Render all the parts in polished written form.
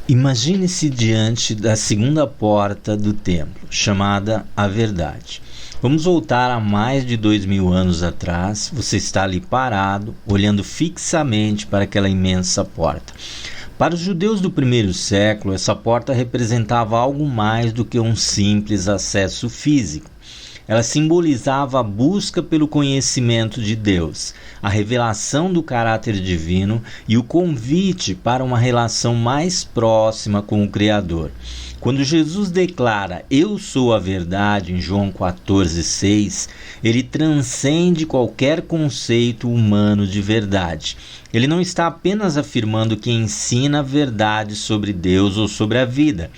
Imagine-se diante da segunda porta do templo, chamada a Verdade. Vamos voltar a mais de 2000 anos atrás. Você está ali parado, olhando fixamente para aquela imensa porta. Para os judeus do primeiro século, essa porta representava algo mais do que um simples acesso físico. Ela simbolizava a busca pelo conhecimento de Deus, a revelação do caráter divino e o convite para uma relação mais próxima com o Criador. Quando Jesus declara "Eu sou a verdade" em João 14,6, ele transcende qualquer conceito humano de verdade. Ele não está apenas afirmando que ensina a verdade sobre Deus ou sobre a vida.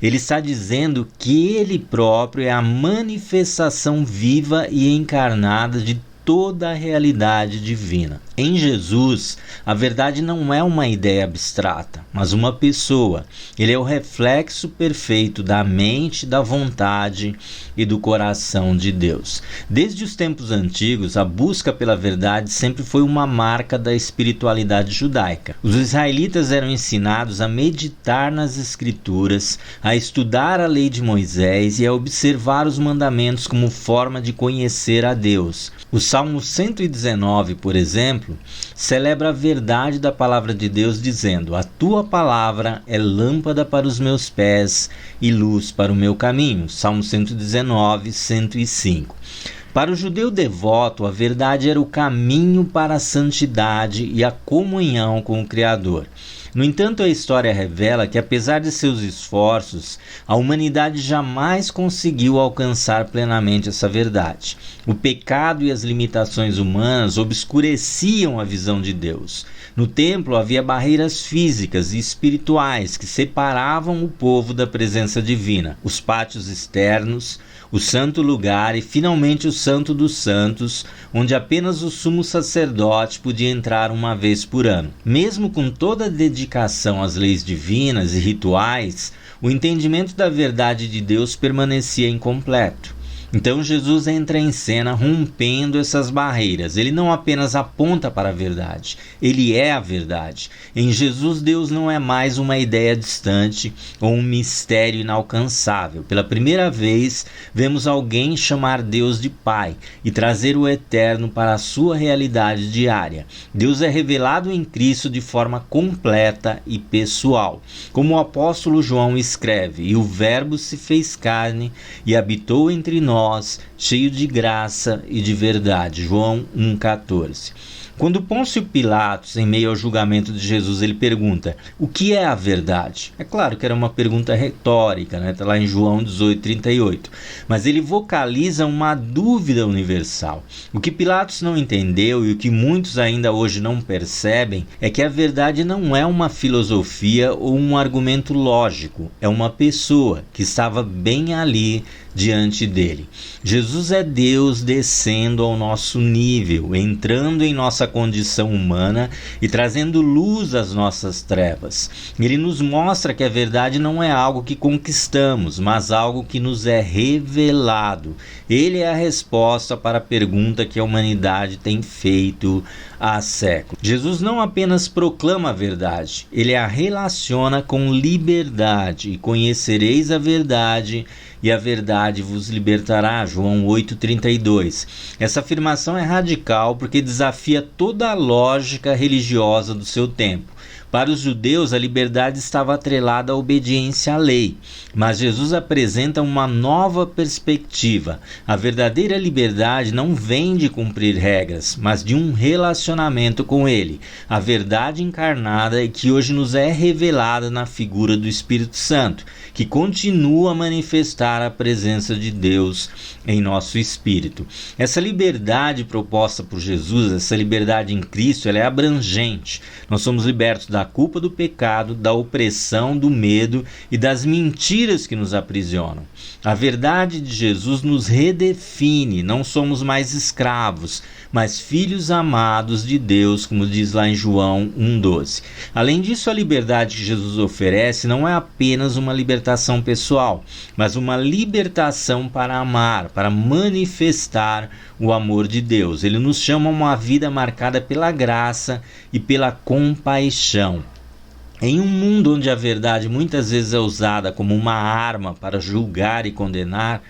Ele está dizendo que ele próprio é a manifestação viva e encarnada de toda a realidade divina. Em Jesus, a verdade não é uma ideia abstrata, mas uma pessoa. Ele é o reflexo perfeito da mente, da vontade e do coração de Deus. Desde os tempos antigos, a busca pela verdade sempre foi uma marca da espiritualidade judaica. Os israelitas eram ensinados a meditar nas Escrituras, a estudar a lei de Moisés e a observar os mandamentos como forma de conhecer a Deus. O Salmo 119, por exemplo, celebra a verdade da palavra de Deus dizendo: "A tua palavra é lâmpada para os meus pés e luz para o meu caminho." Salmo 119, 105. Para o judeu devoto, a verdade era o caminho para a santidade e a comunhão com o Criador. No entanto, a história revela que, apesar de seus esforços, a humanidade jamais conseguiu alcançar plenamente essa verdade. O pecado e as limitações humanas obscureciam a visão de Deus. No templo havia barreiras físicas e espirituais que separavam o povo da presença divina. Os pátios externos, o santo lugar e, finalmente, o Santo dos Santos, onde apenas o sumo sacerdote podia entrar uma vez por ano. Mesmo com toda a dedicação às leis divinas e rituais, o entendimento da verdade de Deus permanecia incompleto. Então Jesus entra em cena rompendo essas barreiras. Ele não apenas aponta para a verdade, ele é a verdade. Em Jesus, Deus não é mais uma ideia distante ou um mistério inalcançável. Pela primeira vez, vemos alguém chamar Deus de Pai e trazer o eterno para a sua realidade diária. Deus é revelado em Cristo de forma completa e pessoal. Como o apóstolo João escreve: "E o Verbo se fez carne e habitou entre nós, cheio de graça e de verdade." João 1,14. Quando Pôncio Pilatos, em meio ao julgamento de Jesus, ele pergunta: "O que é a verdade?" É claro que era uma pergunta retórica, né? Está lá em João 18,38. Mas ele vocaliza uma dúvida universal. O que Pilatos não entendeu e o que muitos ainda hoje não percebem é que a verdade não é uma filosofia ou um argumento lógico. É uma pessoa que estava bem ali diante dele. Jesus é Deus descendo ao nosso nível, entrando em nossa condição humana e trazendo luz às nossas trevas. Ele nos mostra que a verdade não é algo que conquistamos, mas algo que nos é revelado. Ele é a resposta para a pergunta que a humanidade tem feito há séculos. Jesus não apenas proclama a verdade, ele a relaciona com liberdade. "E conhecereis a verdade, e a verdade vos libertará." João 8,32. Essa afirmação é radical porque desafia toda a lógica religiosa do seu tempo. Para os judeus, a liberdade estava atrelada à obediência à lei, mas Jesus apresenta uma nova perspectiva. A verdadeira liberdade não vem de cumprir regras, mas de um relacionamento com Ele. A verdade encarnada e que hoje nos é revelada na figura do Espírito Santo, que continua a manifestar a presença de Deus em nosso espírito. Essa liberdade proposta por Jesus, essa liberdade em Cristo, ela é abrangente. Nós somos libertos da culpa do pecado, da opressão, do medo e das mentiras que nos aprisionam. A verdade de Jesus nos redefine. Não somos mais escravos, mas filhos amados de Deus, como diz lá em João 1,12. Além disso, a liberdade que Jesus oferece não é apenas uma libertação pessoal, mas uma libertação para amar, para manifestar o amor de Deus. Ele nos chama a uma vida marcada pela graça e pela compaixão. Em um mundo onde a verdade muitas vezes é usada como uma arma para julgar e condenar,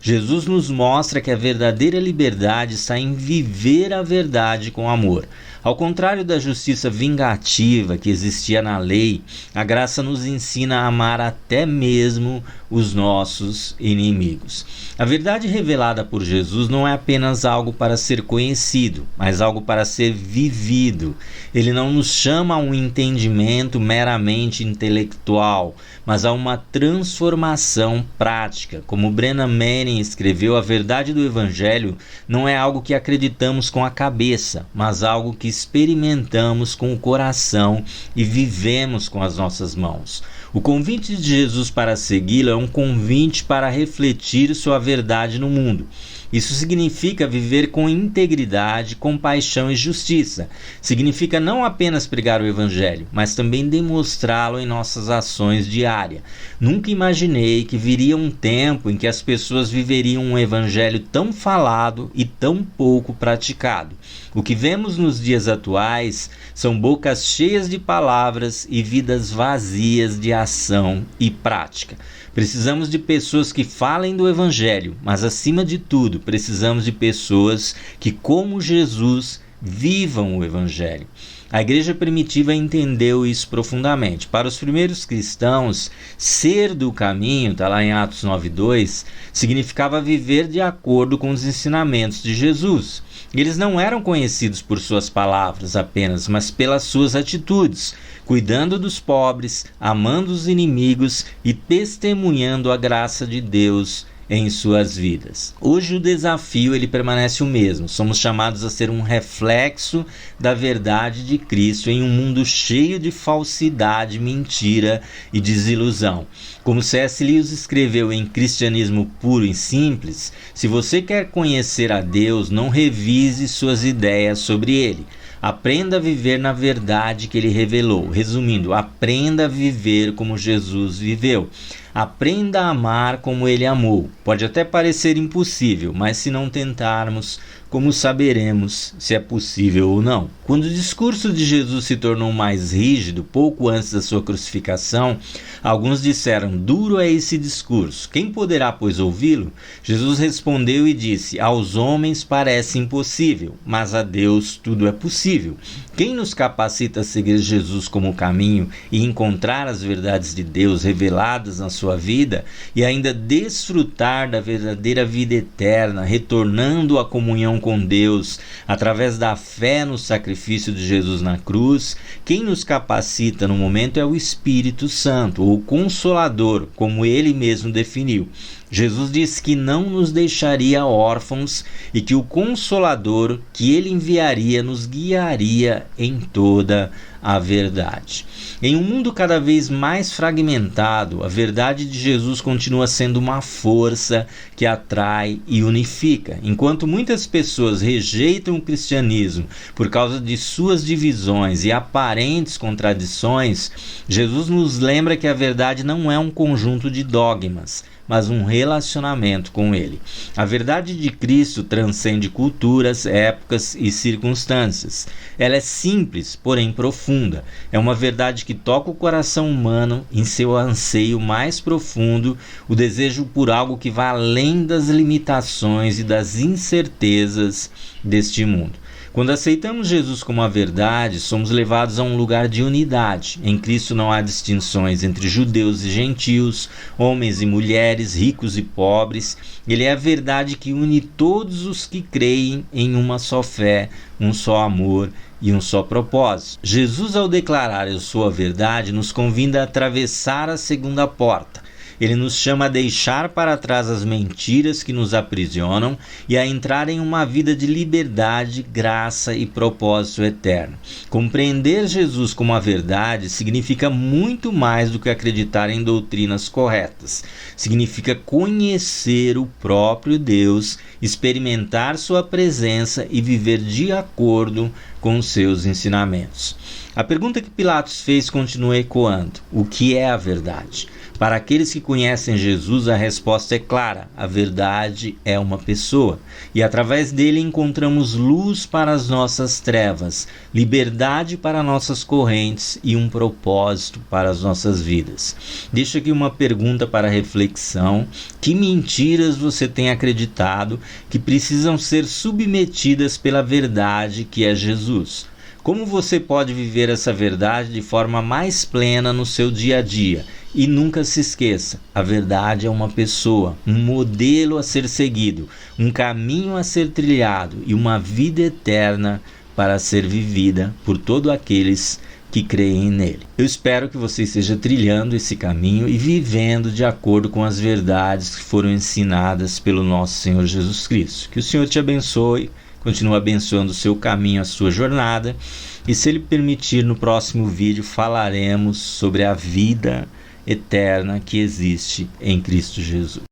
Jesus nos mostra que a verdadeira liberdade está em viver a verdade com amor. Ao contrário da justiça vingativa que existia na lei, a graça nos ensina a amar até mesmo os nossos inimigos. A verdade revelada por Jesus não é apenas algo para ser conhecido, mas algo para ser vivido. Ele não nos chama a um entendimento meramente intelectual, mas a uma transformação prática. Como Brennan Manning escreveu, a verdade do Evangelho não é algo que acreditamos com a cabeça, mas algo que experimentamos com o coração e vivemos com as nossas mãos. O convite de Jesus para segui-lo é um convite para refletir sua verdade no mundo. Isso significa viver com integridade, compaixão e justiça. Significa não apenas pregar o Evangelho, mas também demonstrá-lo em nossas ações diárias. Nunca imaginei que viria um tempo em que as pessoas viveriam um Evangelho tão falado e tão pouco praticado. O que vemos nos dias atuais são bocas cheias de palavras e vidas vazias de ação e prática. Precisamos de pessoas que falem do Evangelho, mas acima de tudo, precisamos de pessoas que, como Jesus, vivam o Evangelho. A igreja primitiva entendeu isso profundamente. Para os primeiros cristãos, ser do caminho, está lá em Atos 9:2, significava viver de acordo com os ensinamentos de Jesus. Eles não eram conhecidos por suas palavras apenas, mas pelas suas atitudes, cuidando dos pobres, amando os inimigos e testemunhando a graça de Deus em suas vidas. Hoje o desafio ele permanece o mesmo. Somos chamados a ser um reflexo da verdade de Cristo em um mundo cheio de falsidade, mentira e desilusão. Como C.S. Lewis escreveu em Cristianismo Puro e Simples, se você quer conhecer a Deus, não revise suas ideias sobre Ele. Aprenda a viver na verdade que Ele revelou. Resumindo, aprenda a viver como Jesus viveu. Aprenda a amar como Ele amou. Pode até parecer impossível, mas se não tentarmos, como saberemos se é possível ou não? Quando o discurso de Jesus se tornou mais rígido, pouco antes da sua crucificação, alguns disseram: duro é esse discurso, quem poderá, pois, ouvi-lo? Jesus respondeu e disse: aos homens parece impossível, mas a Deus tudo é possível. Quem nos capacita a seguir Jesus como caminho e encontrar as verdades de Deus reveladas na sua vida e ainda desfrutar da verdadeira vida eterna, retornando à comunhão com Deus através da fé no sacrifício de Jesus na cruz? Quem nos capacita no momento é o Espírito Santo, ou Consolador, como ele mesmo definiu. Jesus disse que não nos deixaria órfãos e que o Consolador que ele enviaria nos guiaria em toda a verdade. Em um mundo cada vez mais fragmentado, a verdade de Jesus continua sendo uma força que atrai e unifica. Enquanto muitas pessoas rejeitam o cristianismo por causa de suas divisões e aparentes contradições, Jesus nos lembra que a verdade não é um conjunto de dogmas, mas um relacionamento com Ele. A verdade de Cristo transcende culturas, épocas e circunstâncias. Ela é simples, porém profunda. É uma verdade que toca o coração humano em seu anseio mais profundo, o desejo por algo que vai além das limitações e das incertezas deste mundo. Quando aceitamos Jesus como a verdade, somos levados a um lugar de unidade. Em Cristo não há distinções entre judeus e gentios, homens e mulheres, ricos e pobres. Ele é a verdade que une todos os que creem em uma só fé, um só amor e um só propósito. Jesus, ao declarar a sua verdade, nos convida a atravessar a segunda porta. Ele nos chama a deixar para trás as mentiras que nos aprisionam e a entrar em uma vida de liberdade, graça e propósito eterno. Compreender Jesus como a verdade significa muito mais do que acreditar em doutrinas corretas. Significa conhecer o próprio Deus, experimentar sua presença e viver de acordo com seus ensinamentos. A pergunta que Pilatos fez continua ecoando: o que é a verdade? Para aqueles que conhecem Jesus, a resposta é clara: a verdade é uma pessoa, e através dele encontramos luz para as nossas trevas, liberdade para nossas correntes e um propósito para as nossas vidas. Deixo aqui uma pergunta para reflexão: que mentiras você tem acreditado que precisam ser submetidas pela verdade que é Jesus? Como você pode viver essa verdade de forma mais plena no seu dia a dia? E nunca se esqueça, a verdade é uma pessoa, um modelo a ser seguido, um caminho a ser trilhado e uma vida eterna para ser vivida por todos aqueles que creem nele. Eu espero que você esteja trilhando esse caminho e vivendo de acordo com as verdades que foram ensinadas pelo nosso Senhor Jesus Cristo. Que o Senhor te abençoe, continue abençoando o seu caminho, a sua jornada, e se Ele permitir, no próximo vídeo falaremos sobre a vida eterna que existe em Cristo Jesus.